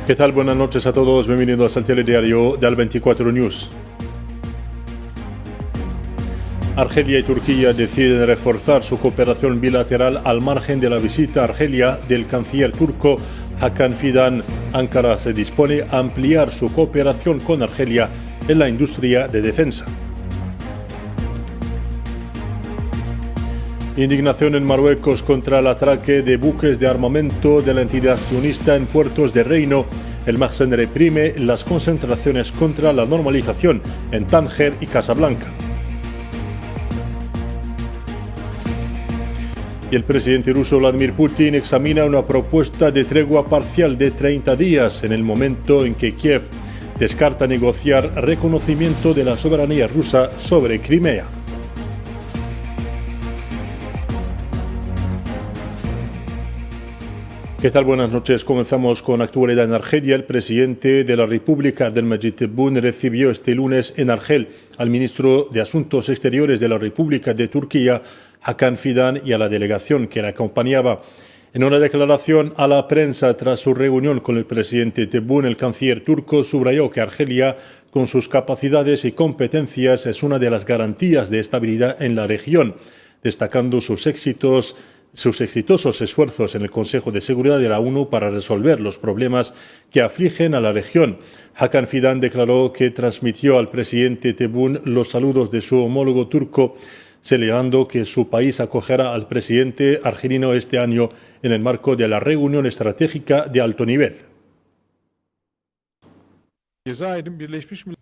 ¿Qué tal? Buenas noches a todos. Bienvenidos al telediario de Al24 News. Argelia y Turquía deciden reforzar su cooperación bilateral al margen de la visita a Argelia del canciller turco Hakan Fidan. Ankara se dispone a ampliar su cooperación con Argelia en la industria de defensa. Indignación en Marruecos contra el atraque de buques de armamento de la entidad sionista en puertos de Reino. El Mahsen reprime las concentraciones contra la normalización en Tánger y Casablanca. Y el presidente ruso Vladimir Putin examina una propuesta de tregua parcial de 30 días en el momento en que Kiev descarta negociar reconocimiento de la soberanía rusa sobre Crimea. ¿Qué tal? Buenas noches. Comenzamos con actualidad en Argelia. El presidente de la República Abdelmajid Tebboune recibió este lunes en Argel al ministro de Asuntos Exteriores de la República de Turquía, Hakan Fidan, y a la delegación que le acompañaba. En una declaración a la prensa tras su reunión con el presidente Tebboune, el canciller turco subrayó que Argelia, con sus capacidades y competencias, es una de las garantías de estabilidad en la región, destacando sus exitosos esfuerzos en el Consejo de Seguridad de la ONU para resolver los problemas que afligen a la región. Hakan Fidan declaró que transmitió al presidente Tebboune los saludos de su homólogo turco, celebrando que su país acogerá al presidente argelino este año en el marco de la reunión estratégica de alto nivel.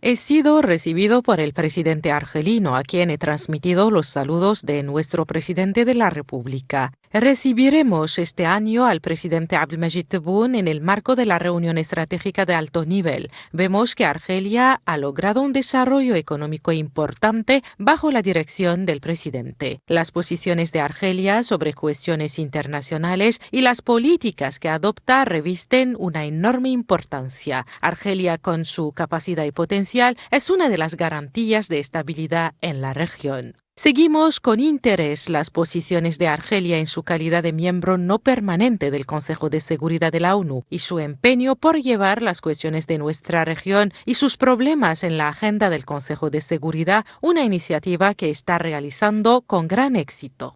He sido recibido por el presidente argelino, a quien he transmitido los saludos de nuestro presidente de la República. Recibiremos este año al presidente Abdelmajid Tebboune en el marco de la reunión estratégica de alto nivel. Vemos que Argelia ha logrado un desarrollo económico importante bajo la dirección del presidente. Las posiciones de Argelia sobre cuestiones internacionales y las políticas que adopta revisten una enorme importancia. Argelia, con su capacidad y potencial, es una de las garantías de estabilidad en la región. Seguimos con interés las posiciones de Argelia en su calidad de miembro no permanente del Consejo de Seguridad de la ONU y su empeño por llevar las cuestiones de nuestra región y sus problemas en la agenda del Consejo de Seguridad, una iniciativa que está realizando con gran éxito.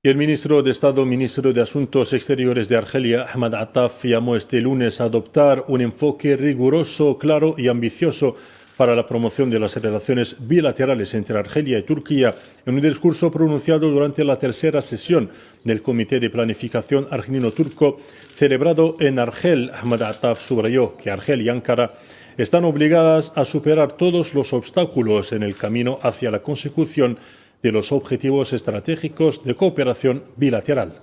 Y el ministro de Estado, ministro de Asuntos Exteriores de Argelia, Ahmed Attaf, llamó este lunes a adoptar un enfoque riguroso, claro y ambicioso para la promoción de las relaciones bilaterales entre Argelia y Turquía. En un discurso pronunciado durante la tercera sesión del Comité de Planificación Argelino-Turco celebrado en Argel, Ahmed Attaf subrayó que Argel y Ankara están obligadas a superar todos los obstáculos en el camino hacia la consecución de los objetivos estratégicos de cooperación bilateral.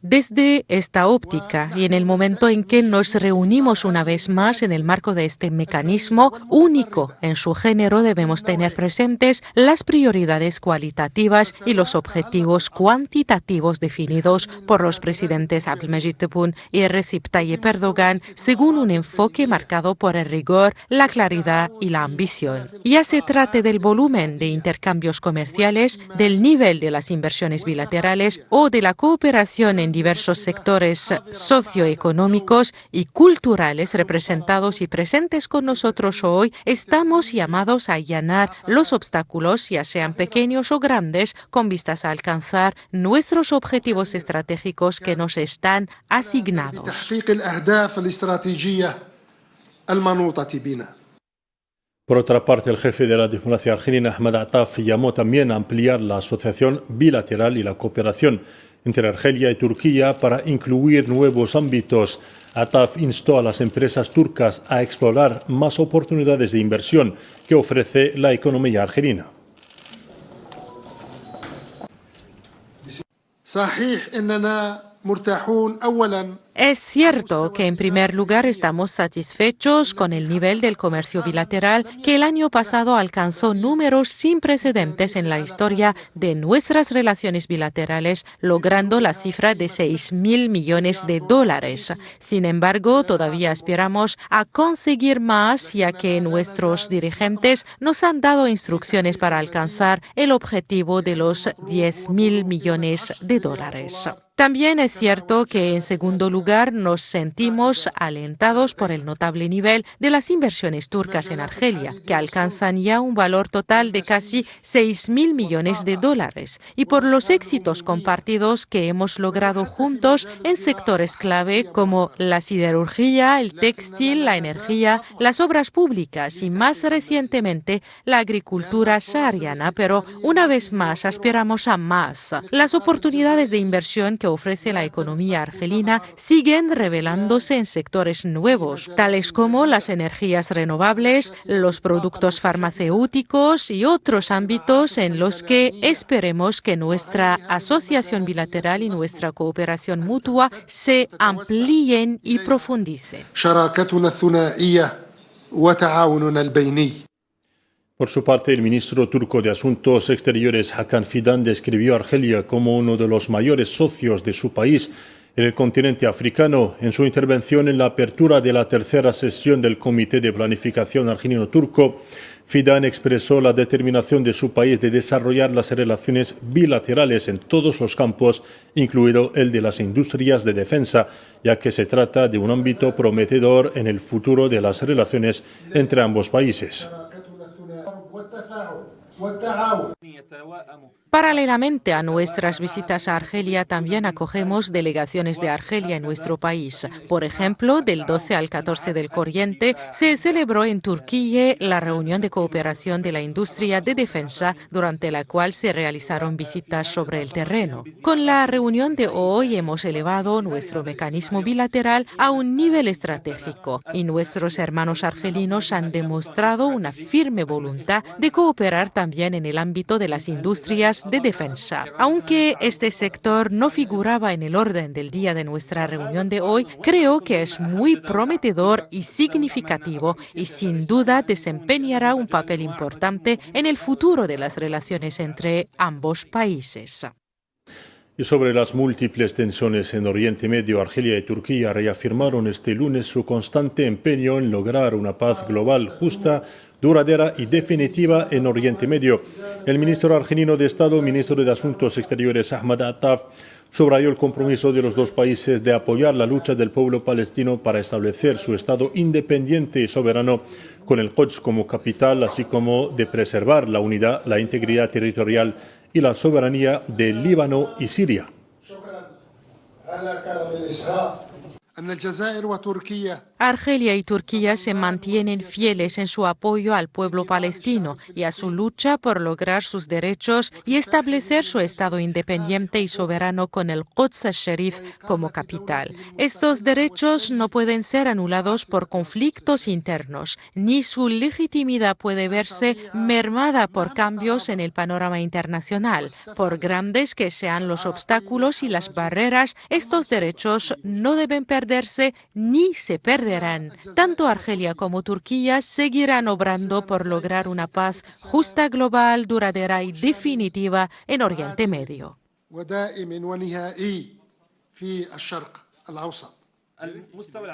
Desde esta óptica y en el momento en que nos reunimos una vez más en el marco de este mecanismo único en su género, debemos tener presentes las prioridades cualitativas y los objetivos cuantitativos definidos por los presidentes Abdelmajid Tebboune y Recep Tayyip Erdogan, según un enfoque marcado por el rigor, la claridad y la ambición. Ya se trate del volumen de intercambios comerciales, del nivel de las inversiones bilaterales o de la cooperación en diversos sectores socioeconómicos y culturales representados y presentes con nosotros hoy, estamos llamados a allanar los obstáculos, ya sean pequeños o grandes, con vistas a alcanzar nuestros objetivos estratégicos que nos están asignados. Por otra parte, el jefe de la diplomacia argelina, Ahmed Attaf, llamó también a ampliar la asociación bilateral y la cooperación entre Argelia y Turquía para incluir nuevos ámbitos. Attaf instó a las empresas turcas a explorar más oportunidades de inversión que ofrece la economía argelina. Es cierto que en primer lugar estamos satisfechos con el nivel del comercio bilateral que el año pasado alcanzó números sin precedentes en la historia de nuestras relaciones bilaterales, logrando la cifra de $6.000 millones. Sin embargo, todavía aspiramos a conseguir más, ya que nuestros dirigentes nos han dado instrucciones para alcanzar el objetivo de los $10.000 millones. También es cierto que, en segundo lugar, nos sentimos alentados por el notable nivel de las inversiones turcas en Argelia, que alcanzan ya un valor total de casi 6.000 millones de dólares, y por los éxitos compartidos que hemos logrado juntos en sectores clave como la siderurgia, el textil, la energía, las obras públicas y, más recientemente, la agricultura sahariana. Pero, una vez más, aspiramos a más. Las oportunidades de inversión que ofrece la economía argelina siguen revelándose en sectores nuevos, tales como las energías renovables, los productos farmacéuticos y otros ámbitos en los que esperemos que nuestra asociación bilateral y nuestra cooperación mutua se amplíen y profundicen. Por su parte, el ministro turco de Asuntos Exteriores, Hakan Fidan, describió a Argelia como uno de los mayores socios de su país en el continente africano. En su intervención en la apertura de la tercera sesión del Comité de Planificación Argelino-Turco, Fidan expresó la determinación de su país de desarrollar las relaciones bilaterales en todos los campos, incluido el de las industrias de defensa, ya que se trata de un ámbito prometedor en el futuro de las relaciones entre ambos países. Paralelamente a nuestras visitas a Argelia, también acogemos delegaciones de Argelia en nuestro país. Por ejemplo, del 12 al 14 del corriente se celebró en Turquía la reunión de cooperación de la industria de defensa, durante la cual se realizaron visitas sobre el terreno. Con la reunión de hoy hemos elevado nuestro mecanismo bilateral a un nivel estratégico y nuestros hermanos argelinos han demostrado una firme voluntad de cooperar también en el ámbito de las industrias de defensa. Aunque este sector no figuraba en el orden del día de nuestra reunión de hoy, creo que es muy prometedor y significativo y sin duda desempeñará un papel importante en el futuro de las relaciones entre ambos países. Y sobre las múltiples tensiones en Oriente Medio, Argelia y Turquía reafirmaron este lunes su constante empeño en lograr una paz global justa, duradera y definitiva en Oriente Medio. El ministro argelino de Estado, ministro de Asuntos Exteriores, Ahmad Attaf, subrayó el compromiso de los dos países de apoyar la lucha del pueblo palestino para establecer su Estado independiente y soberano con el Quds como capital, así como de preservar la unidad, la integridad territorial y la soberanía de Líbano y Siria. Argelia y Turquía se mantienen fieles en su apoyo al pueblo palestino y a su lucha por lograr sus derechos y establecer su Estado independiente y soberano con el Quds al-Sharif como capital. Estos derechos no pueden ser anulados por conflictos internos, ni su legitimidad puede verse mermada por cambios en el panorama internacional. Por grandes que sean los obstáculos y las barreras, estos derechos no deben perderse ni se perderán. Tanto Argelia como Turquía seguirán obrando por lograr una paz justa, global, duradera y definitiva en Oriente Medio.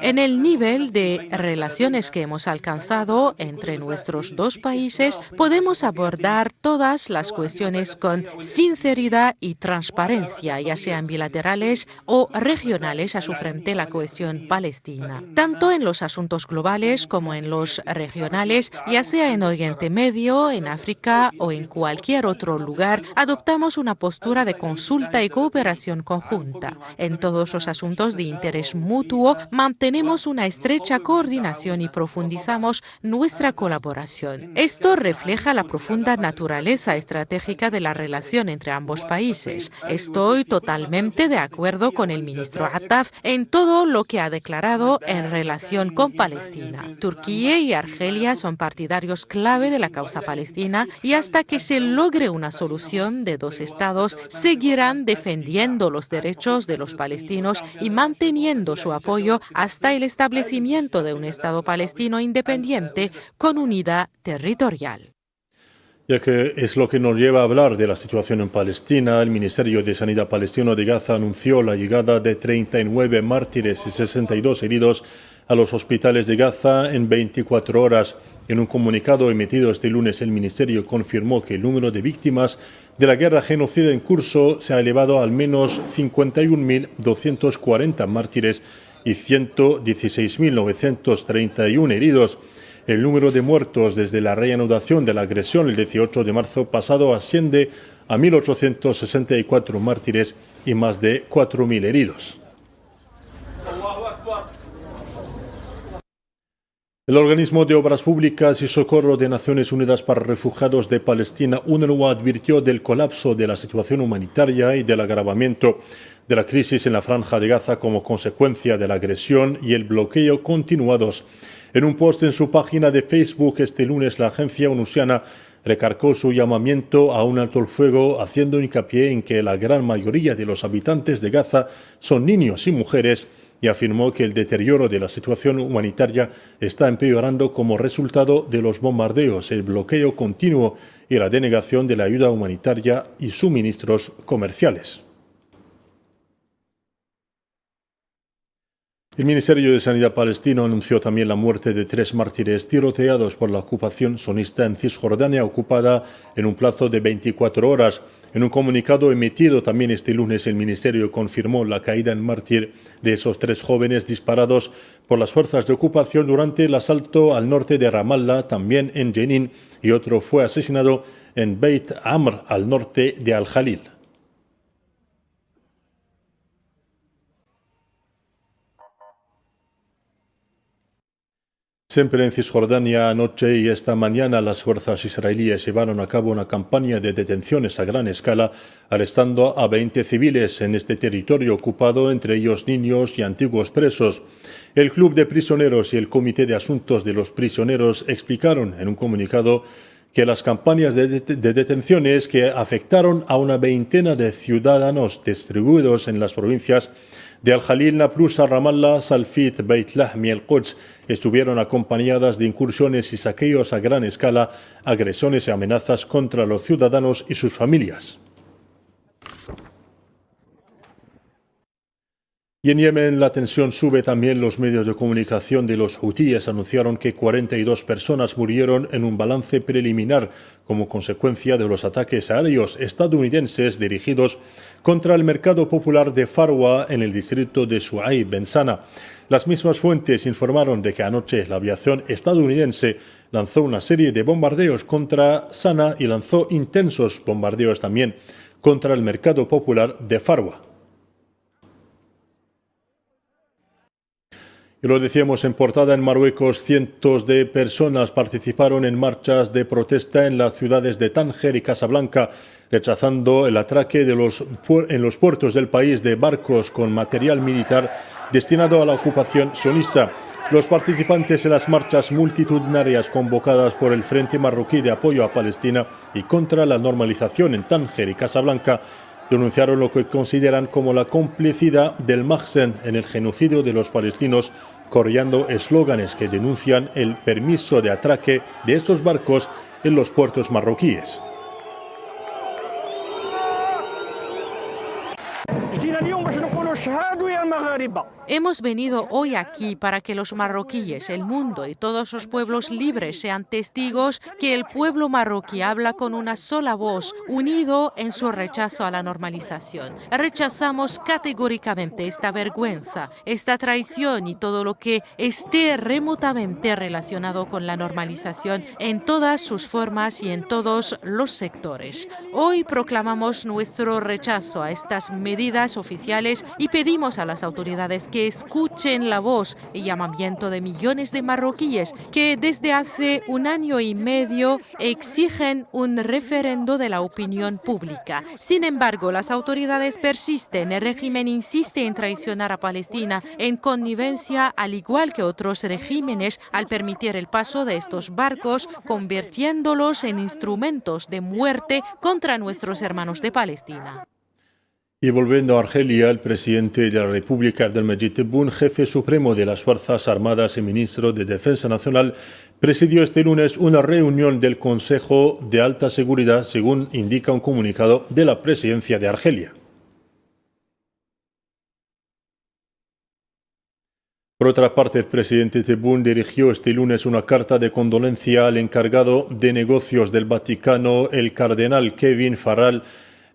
En el nivel de relaciones que hemos alcanzado entre nuestros dos países, podemos abordar todas las cuestiones con sinceridad y transparencia, ya sean bilaterales o regionales, a su frente la cuestión palestina. Tanto en los asuntos globales como en los regionales, ya sea en Oriente Medio, en África o en cualquier otro lugar, adoptamos una postura de consulta y cooperación conjunta. En todos los asuntos de interés mutuo, mantenemos una estrecha coordinación y profundizamos nuestra colaboración. Esto refleja la profunda naturaleza estratégica de la relación entre ambos países. Estoy totalmente de acuerdo con el ministro Attaf en todo lo que ha declarado en relación con Palestina. Turquía y Argelia son partidarios clave de la causa palestina y hasta que se logre una solución de dos estados, seguirán defendiendo los derechos de los palestinos y manteniendo su apoyo hasta el establecimiento de un Estado palestino independiente con unidad territorial. Ya que es lo que nos lleva a hablar de la situación en Palestina, el Ministerio de Sanidad palestino de Gaza anunció la llegada de 39 mártires y 62 heridos a los hospitales de Gaza en 24 horas. En un comunicado emitido este lunes, el Ministerio confirmó que el número de víctimas de la guerra genocida en curso se ha elevado a al menos 51.240 mártires y 116.931 heridos. El número de muertos desde la reanudación de la agresión el 18 de marzo pasado asciende a 1.864 mártires y más de 4.000 heridos. El Organismo de Obras Públicas y Socorro de Naciones Unidas para Refugiados de Palestina, UNRWA, advirtió del colapso de la situación humanitaria y del agravamiento de la crisis en la Franja de Gaza como consecuencia de la agresión y el bloqueo continuados. En un post en su página de Facebook este lunes, la agencia onusiana recargó su llamamiento a un alto el fuego, haciendo hincapié en que la gran mayoría de los habitantes de Gaza son niños y mujeres, y afirmó que el deterioro de la situación humanitaria está empeorando como resultado de los bombardeos, el bloqueo continuo y la denegación de la ayuda humanitaria y suministros comerciales. El Ministerio de Sanidad palestino anunció también la muerte de 3 mártires tiroteados por la ocupación sionista en Cisjordania, ocupada en un plazo de 24 horas. En un comunicado emitido también este lunes, el Ministerio confirmó la caída en mártir de esos 3 jóvenes disparados por las fuerzas de ocupación durante el asalto al norte de Ramallah, también en Jenin, y otro fue asesinado en Beit Amr, al norte de Al-Jalil. Siempre en Cisjordania, anoche y esta mañana las fuerzas israelíes llevaron a cabo una campaña de detenciones a gran escala, arrestando a 20 civiles en este territorio ocupado, entre ellos niños y antiguos presos. El Club de Prisioneros y el Comité de Asuntos de los Prisioneros explicaron en un comunicado que las campañas de detenciones que afectaron a una veintena de ciudadanos distribuidos en las provincias de Al-Jalil, Naplusa, Ramallah, Salfit, Beit Lahm y El-Quds estuvieron acompañadas de incursiones y saqueos a gran escala, agresiones y amenazas contra los ciudadanos y sus familias. Y en Yemen la tensión sube también. Los medios de comunicación de los hutíes anunciaron que 42 personas murieron en un balance preliminar como consecuencia de los ataques aéreos estadounidenses dirigidos contra el mercado popular de Farwa en el distrito de Shuaib Ben Sana. Las mismas fuentes informaron de que anoche la aviación estadounidense lanzó una serie de bombardeos contra Sana y lanzó intensos bombardeos también contra el mercado popular de Farwa. Y lo decíamos en portada, en Marruecos cientos de personas participaron en marchas de protesta en las ciudades de Tánger y Casablanca, rechazando el atraque en los puertos del país de barcos con material militar destinado a la ocupación sionista. Los participantes en las marchas multitudinarias convocadas por el Frente Marroquí de Apoyo a Palestina y contra la normalización en Tánger y Casablanca denunciaron lo que consideran como la complicidad del Mahsen en el genocidio de los palestinos, coreando eslóganes que denuncian el permiso de atraque de estos barcos en los puertos marroquíes. Hemos venido hoy aquí para que los marroquíes, el mundo y todos los pueblos libres sean testigos que el pueblo marroquí habla con una sola voz, unido en su rechazo a la normalización. Rechazamos categóricamente esta vergüenza, esta traición y todo lo que esté remotamente relacionado con la normalización en todas sus formas y en todos los sectores. Hoy proclamamos nuestro rechazo a estas medidas oficiales y pedimos a las autoridades que escuchen la voz y llamamiento de millones de marroquíes que desde hace 1 año y medio exigen un referendo de la opinión pública. Sin embargo, las autoridades persisten, el régimen insiste en traicionar a Palestina en connivencia, al igual que otros regímenes, al permitir el paso de estos barcos, convirtiéndolos en instrumentos de muerte contra nuestros hermanos de Palestina. Y volviendo a Argelia, el presidente de la República, Abdelmejid Tebboune, jefe supremo de las Fuerzas Armadas y ministro de Defensa Nacional, presidió este lunes una reunión del Consejo de Alta Seguridad, según indica un comunicado de la presidencia de Argelia. Por otra parte, el presidente Tebboune dirigió este lunes una carta de condolencia al encargado de negocios del Vaticano, el cardenal Kevin Farrell,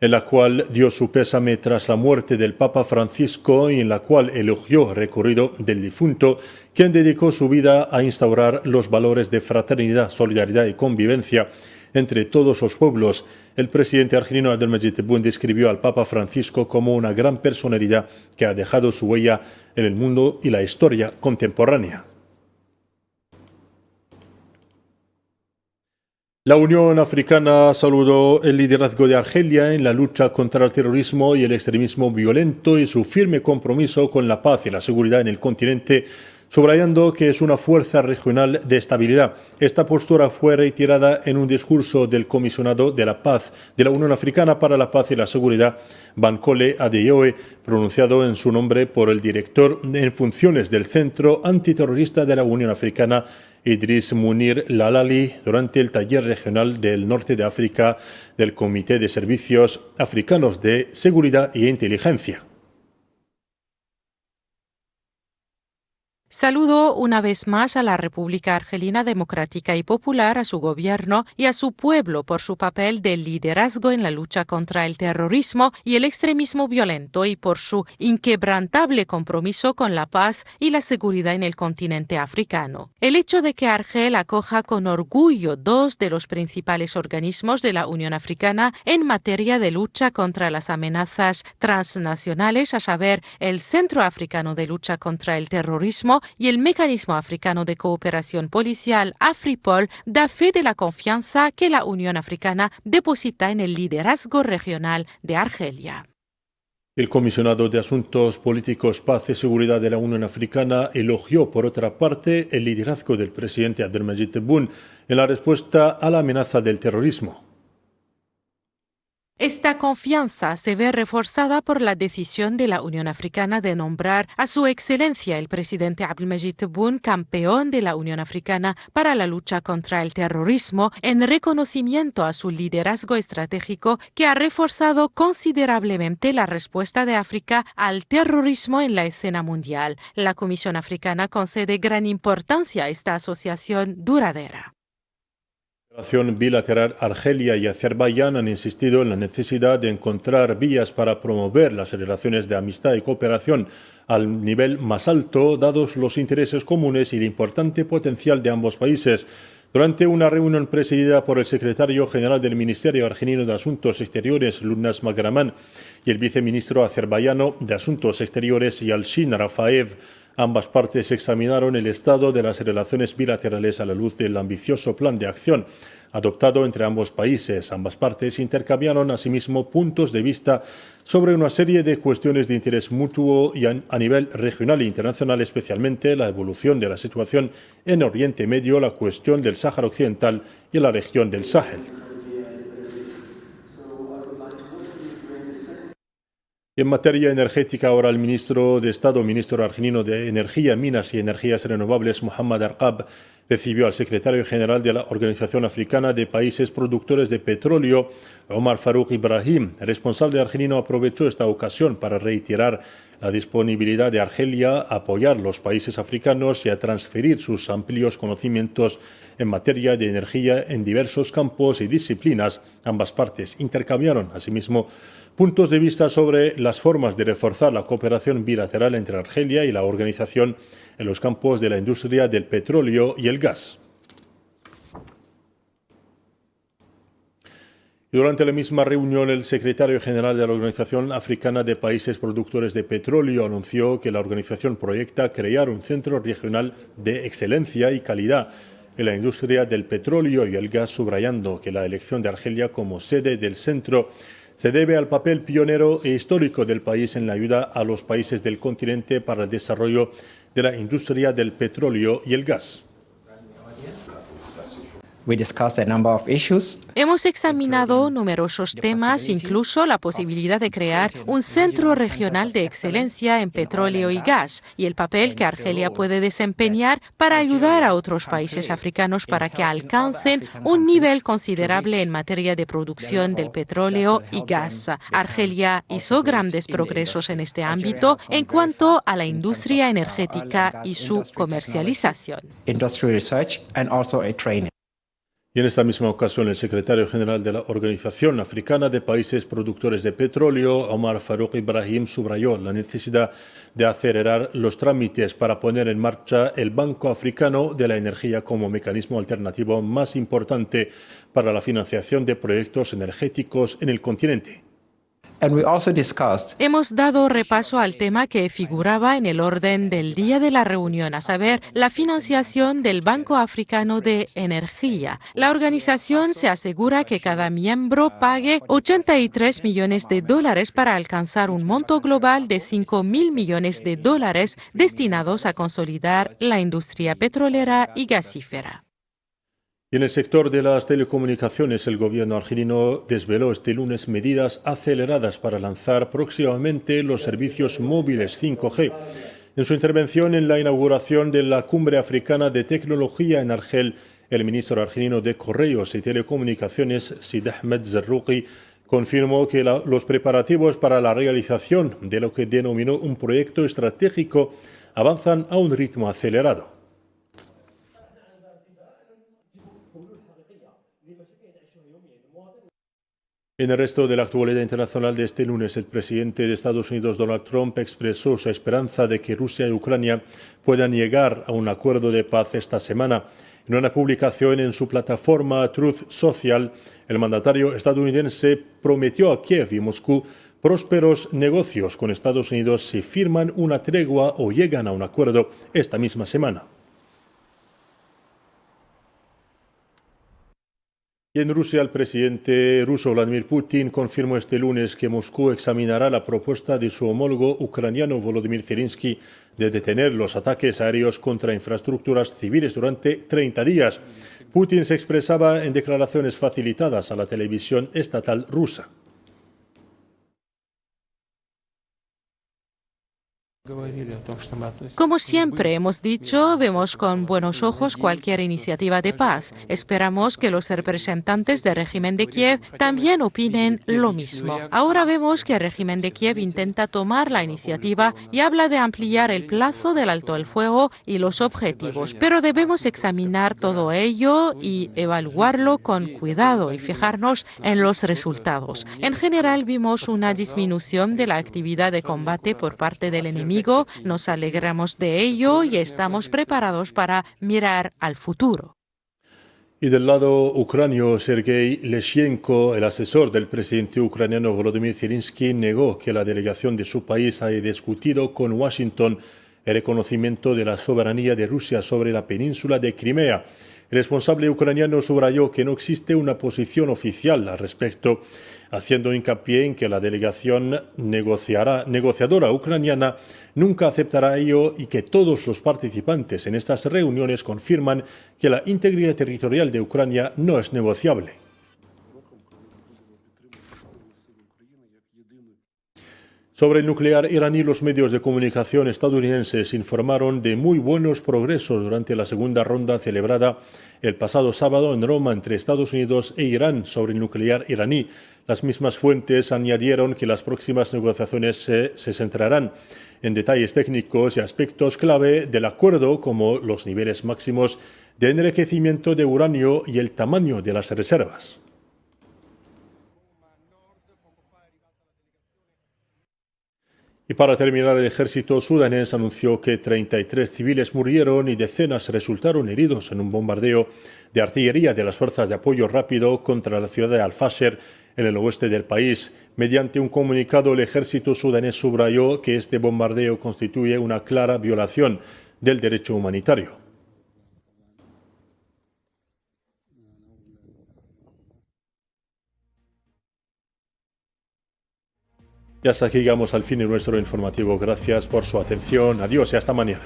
en la cual dio su pésame tras la muerte del Papa Francisco y en la cual elogió el recorrido del difunto, quien dedicó su vida a instaurar los valores de fraternidad, solidaridad y convivencia entre todos los pueblos. El presidente argelino Abdelmajid Tebboune describió al Papa Francisco como una gran personalidad que ha dejado su huella en el mundo y la historia contemporánea. La Unión Africana saludó el liderazgo de Argelia en la lucha contra el terrorismo y el extremismo violento y su firme compromiso con la paz y la seguridad en el continente, subrayando que es una fuerza regional de estabilidad. Esta postura fue reiterada en un discurso del comisionado de la paz de la Unión Africana para la Paz y la Seguridad, Bankole Adeyoye, pronunciado en su nombre por el director en funciones del Centro Antiterrorista de la Unión Africana, Idriss Munir Lalali, durante el taller regional del norte de África del Comité de Servicios Africanos de Seguridad e Inteligencia. Saludo una vez más a la República Argelina Democrática y Popular, a su gobierno y a su pueblo por su papel de liderazgo en la lucha contra el terrorismo y el extremismo violento y por su inquebrantable compromiso con la paz y la seguridad en el continente africano. El hecho de que Argel acoja con orgullo dos de los principales organismos de la Unión Africana en materia de lucha contra las amenazas transnacionales, a saber, el Centro Africano de Lucha contra el Terrorismo y el Mecanismo Africano de Cooperación Policial, AFRIPOL, da fe de la confianza que la Unión Africana deposita en el liderazgo regional de Argelia. El comisionado de Asuntos Políticos, Paz y Seguridad de la Unión Africana elogió, por otra parte, el liderazgo del presidente Abdelmajid Tebboune en la respuesta a la amenaza del terrorismo. Esta confianza se ve reforzada por la decisión de la Unión Africana de nombrar a su excelencia el presidente Abdelmajid Tebboune campeón de la Unión Africana para la lucha contra el terrorismo en reconocimiento a su liderazgo estratégico que ha reforzado considerablemente la respuesta de África al terrorismo en la escena mundial. La Comisión Africana concede gran importancia a esta asociación duradera. La relación bilateral Argelia y Azerbaiyán han insistido en la necesidad de encontrar vías para promover las relaciones de amistad y cooperación al nivel más alto, dados los intereses comunes y el importante potencial de ambos países. Durante una reunión presidida por el secretario general del Ministerio Argelino de Asuntos Exteriores, Lubnaz Magraman, y el viceministro azerbaiyano de Asuntos Exteriores, Yalcin Rafaev, ambas partes examinaron el estado de las relaciones bilaterales a la luz del ambicioso plan de acción adoptado entre ambos países. Ambas partes intercambiaron asimismo puntos de vista sobre una serie de cuestiones de interés mutuo y a nivel regional e internacional, especialmente la evolución de la situación en Oriente Medio, la cuestión del Sáhara Occidental y la región del Sahel. En materia energética, ahora el ministro de Estado, ministro argelino de Energía, Minas y Energías Renovables, Mohamed Arqab, recibió al secretario general de la Organización Africana de Países Productores de Petróleo, Omar Farouk Ibrahim. El responsable argelino aprovechó esta ocasión para reiterar la disponibilidad de Argelia a apoyar a los países africanos y a transferir sus amplios conocimientos en materia de energía en diversos campos y disciplinas. Ambas partes intercambiaron asimismo puntos de vista sobre las formas de reforzar la cooperación bilateral entre Argelia y la organización en los campos de la industria del petróleo y el gas. Y durante la misma reunión, el secretario general de la Organización Africana de Países Productores de Petróleo anunció que la organización proyecta crear un centro regional de excelencia y calidad en la industria del petróleo y el gas, subrayando que la elección de Argelia como sede del centro se debe al papel pionero e histórico del país en la ayuda a los países del continente para el desarrollo de la industria del petróleo y el gas. Hemos examinado numerosos temas, incluso la posibilidad de crear un centro regional de excelencia en petróleo y gas y el papel que Argelia puede desempeñar para ayudar a otros países africanos para que alcancen un nivel considerable en materia de producción del petróleo y gas. Argelia hizo grandes progresos en este ámbito en cuanto a la industria energética y su comercialización. Y en esta misma ocasión, el secretario general de la Organización Africana de Países Productores de Petróleo, Omar Farouk Ibrahim, subrayó la necesidad de acelerar los trámites para poner en marcha el Banco Africano de la Energía como mecanismo alternativo más importante para la financiación de proyectos energéticos en el continente. Hemos dado repaso al tema que figuraba en el orden del día de la reunión, a saber, la financiación del Banco Africano de Energía. La organización se asegura que cada miembro pague 83 millones de dólares para alcanzar un monto global de 5.000 millones de dólares destinados a consolidar la industria petrolera y gasífera. Y en el sector de las telecomunicaciones, el gobierno argelino desveló este lunes medidas aceleradas para lanzar próximamente los servicios móviles 5G. En su intervención en la inauguración de la Cumbre Africana de Tecnología en Argel, el ministro argelino de Correos y Telecomunicaciones, Sid Ahmed Zarruqi, confirmó que los preparativos para la realización de lo que denominó un proyecto estratégico avanzan a un ritmo acelerado. En el resto de la actualidad internacional de este lunes, el presidente de Estados Unidos, Donald Trump, expresó su esperanza de que Rusia y Ucrania puedan llegar a un acuerdo de paz esta semana. En una publicación en su plataforma Truth Social, el mandatario estadounidense prometió a Kiev y Moscú prósperos negocios con Estados Unidos si firman una tregua o llegan a un acuerdo esta misma semana. Y en Rusia, el presidente ruso Vladimir Putin confirmó este lunes que Moscú examinará la propuesta de su homólogo ucraniano Volodymyr Zelensky de detener los ataques aéreos contra infraestructuras civiles durante 30 días. Putin se expresaba en declaraciones facilitadas a la televisión estatal rusa. Como siempre hemos dicho, vemos con buenos ojos cualquier iniciativa de paz. Esperamos que los representantes del régimen de Kiev también opinen lo mismo. Ahora vemos que el régimen de Kiev intenta tomar la iniciativa y habla de ampliar el plazo del alto el fuego y los objetivos, pero debemos examinar todo ello y evaluarlo con cuidado y fijarnos en los resultados. En general vimos una disminución de la actividad de combate por parte del enemigo. Nos alegramos de ello y estamos preparados para mirar al futuro. Y del lado ucranio, Sergei Leshchenko, el asesor del presidente ucraniano Volodymyr Zelensky, negó que la delegación de su país haya discutido con Washington el reconocimiento de la soberanía de Rusia sobre la península de Crimea. El responsable ucraniano subrayó que no existe una posición oficial al respecto, haciendo hincapié en que la delegación negociadora ucraniana nunca aceptará ello y que todos los participantes en estas reuniones confirman que la integridad territorial de Ucrania no es negociable. Sobre el nuclear iraní, los medios de comunicación estadounidenses informaron de muy buenos progresos durante la segunda ronda celebrada el pasado sábado en Roma entre Estados Unidos e Irán sobre el nuclear iraní. Las mismas fuentes añadieron que las próximas negociaciones se centrarán en detalles técnicos y aspectos clave del acuerdo, como los niveles máximos de enriquecimiento de uranio y el tamaño de las reservas. Y para terminar, el ejército sudanés anunció que 33 civiles murieron y decenas resultaron heridos en un bombardeo de artillería de las fuerzas de apoyo rápido contra la ciudad de Al-Fasher, en el oeste del país. Mediante un comunicado, el ejército sudanés subrayó que este bombardeo constituye una clara violación del derecho humanitario. Y hasta aquí llegamos al fin de nuestro informativo. Gracias por su atención. Adiós y hasta mañana.